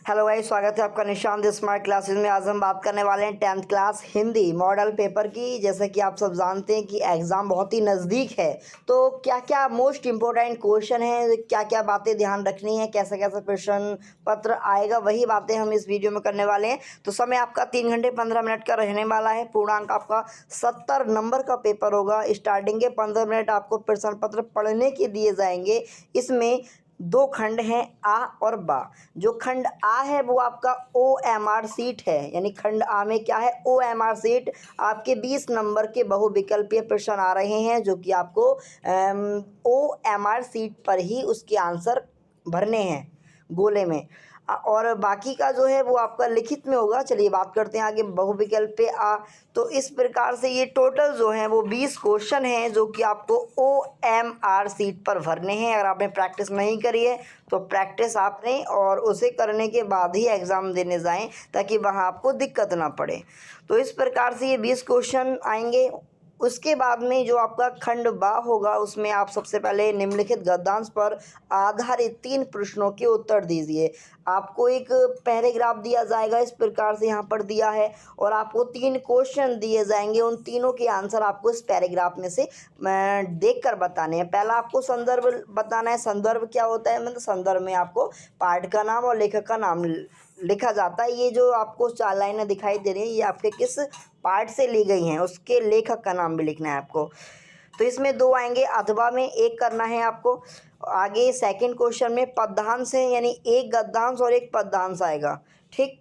Hello भाई, स्वागत है आपका निशान द स्मार्ट क्लासेस में। आज हम बात करने वाले हैं 10th class Hindi model paper की। जैसे कि आप सब जानते हैं कि एग्ज़ाम बहुत ही नज़दीक है, तो क्या क्या मोस्ट इम्पोर्टेंट क्वेश्चन हैं, क्या क्या बातें ध्यान रखनी है, कैसे कैसे प्रश्न पत्र आएगा, वही बातें हम इस वीडियो में करने वाले हैं। तो समय आपका 3 घंटे 15 मिनट का रहने वाला है। पूर्णांक आपका 70 नंबर का पेपर होगा। स्टार्टिंग के 15 मिनट आपको प्रश्न पत्र पढ़ने के दिए जाएंगे। इसमें दो खंड हैं, आ और बा। जो खंड आ है वो आपका OMR सीट है, यानी खंड आ में क्या है, OMR सीट। आपके 20 नंबर के बहुविकल्पीय प्रश्न आ रहे हैं, जो कि आपको OMR सीट पर ही उसके आंसर भरने हैं गोले में। और बाकी का जो है वो आपका लिखित में होगा। चलिए बात करते हैं आगे बहुविकल्प पे आ। तो इस प्रकार से ये टोटल जो है वो 20 क्वेश्चन हैं, जो कि आपको OMR सीट पर भरने हैं। अगर आपने प्रैक्टिस नहीं करी है तो प्रैक्टिस आपने और उसे करने के बाद ही एग्ज़ाम देने जाएं, ताकि वहाँ आपको दिक्कत ना पड़े। तो इस प्रकार से ये 20 क्वेश्चन आएंगे। उसके बाद में जो आपका खंड बा होगा, उसमें आप सबसे पहले निम्नलिखित गद्यांश पर आधारित 3 प्रश्नों के उत्तर दीजिए। आपको एक पैराग्राफ दिया जाएगा, इस प्रकार से यहाँ पर दिया है, और आपको 3 क्वेश्चन दिए जाएंगे। उन तीनों के आंसर आपको इस पैराग्राफ में से देखकर बताने हैं। पहला आपको संदर्भ बताना है। संदर्भ क्या होता है, मतलब संदर्भ में आपको पाठ का नाम और लेखक का नाम लिखा जाता है। ये जो आपको 4 लाइनें दिखाई दे रही हैं, ये आपके किस पार्ट से ली गई हैं, उसके लेखक का नाम भी लिखना है आपको। तो इसमें 2 आएंगे, अथवा में 1 करना है आपको। आगे सेकंड क्वेश्चन में पद्यांश है, यानी एक गद्यांश और एक पद्यांश आएगा। ठीक,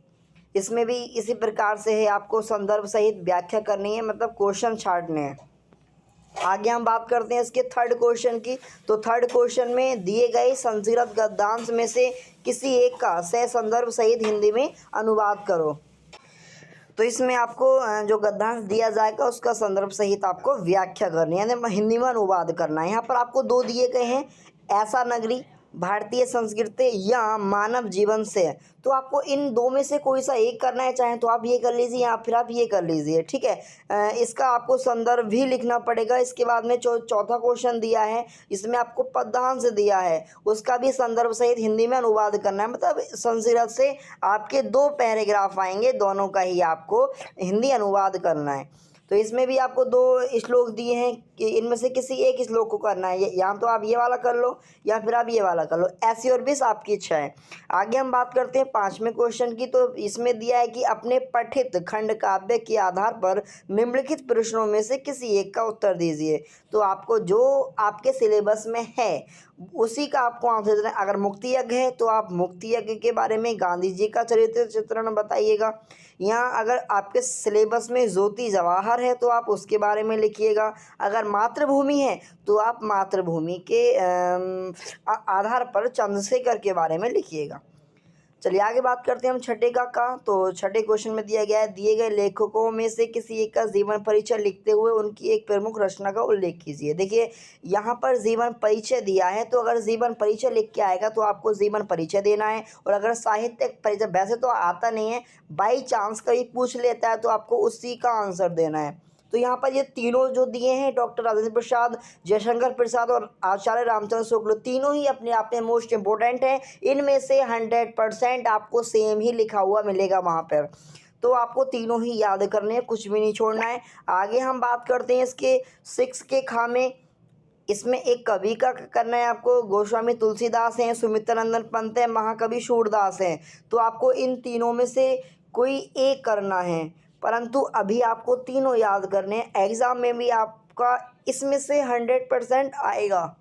इसमें भी इसी प्रकार से है, आपको संदर्भ सहित व्याख्या करनी है, मतलब क्वेश्चन छांटने हैं। आगे हम बात करते हैं इसके थर्ड क्वेश्चन की। तो थर्ड क्वेश्चन में दिए गए संस्कृत गद्यांश में से किसी एक का सह संदर्भ सहित हिंदी में अनुवाद करो। तो इसमें आपको जो गद्यांश दिया जाएगा उसका संदर्भ सहित आपको व्याख्या करनी है, यानी हिंदी में अनुवाद करना है। यहाँ पर आपको 2 दिए गए हैं, ऐसा नगरी, भारतीय संस्कृति या मानव जीवन से। तो आपको इन 2 में से कोई सा एक करना है, चाहे तो आप ये कर लीजिए या फिर आप ये कर लीजिए। ठीक है, इसका आपको संदर्भ भी लिखना पड़ेगा। इसके बाद में चौथा क्वेश्चन दिया है, इसमें आपको पद्यांश दिया है, उसका भी संदर्भ सहित हिंदी में अनुवाद करना है। मतलब संस्कृत से आपके 2 पैराग्राफ आएंगे, दोनों का ही आपको हिंदी अनुवाद करना है। तो इसमें भी आपको 2 श्लोक दिए हैं कि इनमें से किसी एक श्लोक को करना है। या तो आप ये वाला कर लो या फिर आप ये वाला कर लो, ऐसी और भी आपकी इच्छा है। आगे हम बात करते हैं 5वें क्वेश्चन की। तो इसमें दिया है कि अपने पठित खंड काव्य के आधार पर निम्नलिखित प्रश्नों में से किसी एक का उत्तर दीजिए। तो आपको जो आपके सिलेबस में है उसी का आपको आंसर देना है। अगर मुक्ति यज्ञ है तो आप मुक्ति यज्ञ के बारे में गांधी जी का चरित्र चित्रण बताइएगा। यहाँ अगर आपके सिलेबस में ज्योति जवाहर है तो आप उसके बारे में लिखिएगा। अगर मातृभूमि है तो आप मातृभूमि के आधार पर चंद्रशेखर के बारे में लिखिएगा। चलिए आगे बात करते हैं हम छठे का। तो छठे क्वेश्चन में दिया गया है, दिए गए लेखकों में से किसी एक का जीवन परिचय लिखते हुए उनकी एक प्रमुख रचना का उल्लेख कीजिए। देखिए यहाँ पर जीवन परिचय दिया है, तो अगर जीवन परिचय लिख के आएगा तो आपको जीवन परिचय देना है। और अगर साहित्यिक परिचय वैसे तो आता नहीं है, बाई चांस कहीं पूछ लेता है तो आपको उसी का आंसर देना है। तो यहाँ पर ये तीनों जो दिए हैं, डॉक्टर राजेंद्र प्रसाद, जयशंकर प्रसाद और आचार्य रामचंद्र शुक्ल, तीनों ही अपने आप में मोस्ट इम्पोर्टेंट हैं। इनमें से 100% आपको सेम ही लिखा हुआ मिलेगा वहाँ पर, तो आपको तीनों ही याद करने हैं, कुछ भी नहीं छोड़ना है। आगे हम बात करते हैं इसके 6 के खामे। इसमें एक कवि का करना है आपको। गोस्वामी तुलसीदास हैं, सुमित्रानंदन पंत है, महाकवि सूरदास हैं। तो आपको इन तीनों में से कोई एक करना है, परंतु अभी आपको तीनों याद करने हैं। एग्ज़ाम में भी आपका इसमें से 100% आएगा।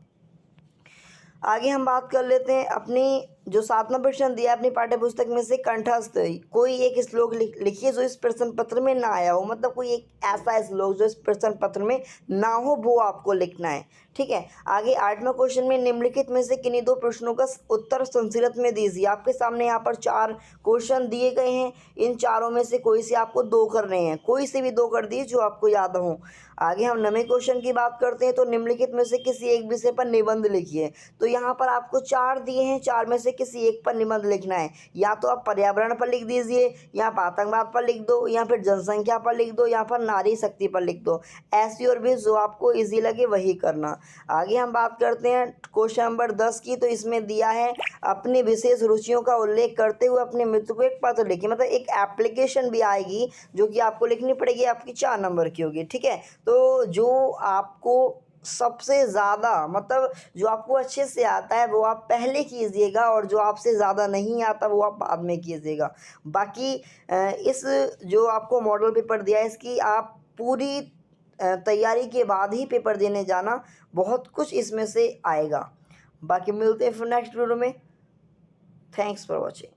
आगे हम बात कर लेते हैं अपनी जो 7वां प्रश्न दिया है अपनी पाठ्य पुस्तक में से कंठस्थ कोई एक श्लोक लिखिए जो इस प्रश्न पत्र में ना आया हो। मतलब कोई एक ऐसा श्लोक जो इस प्रश्न पत्र में ना हो, वो आपको लिखना है। ठीक है, आगे 8वां क्वेश्चन में निम्नलिखित में से किन्हीं 2 प्रश्नों का उत्तर संस्कृत में दीजिए। आपके सामने यहाँ पर 4 क्वेश्चन दिए गए हैं, इन चारों में से कोई से आपको 2 करने हैं, कोई से भी 2 कर दिए जो आपको याद हो। आगे हम 9वें क्वेश्चन की बात करते हैं। तो निम्नलिखित में से किसी एक विषय पर निबंध लिखिए। तो यहाँ पर आपको 4 दिए हैं, 4 में से किसी एक पर निबंध लिखना है। या तो आप पर्यावरण पर लिख दीजिए, या आप आतंकवाद पर लिख दो, या फिर जनसंख्या पर लिख दो, या फिर नारी शक्ति पर लिख दो। ऐसी और भी जो आपको इजी लगे वही करना। आगे हम बात करते हैं क्वेश्चन नंबर 10 की। तो इसमें दिया है अपनी विशेष रुचियों का उल्लेख करते हुए अपने मित्र को एक पत्र लिखिए। मतलब एक एप्लीकेशन भी आएगी जो कि आपको लिखनी पड़ेगी, आपकी 4 नंबर की होगी, ठीक है। तो जो आपको सबसे ज़्यादा मतलब जो आपको अच्छे से आता है वो आप पहले कीजिएगा, और जो आपसे ज़्यादा नहीं आता वो आप बाद में कीजिएगा। बाकी इस जो आपको मॉडल पेपर दिया है इसकी आप पूरी तैयारी के बाद ही पेपर देने जाना, बहुत कुछ इसमें से आएगा। बाकी मिलते हैं फिर नेक्स्ट वीडियो में। Thanks for watching.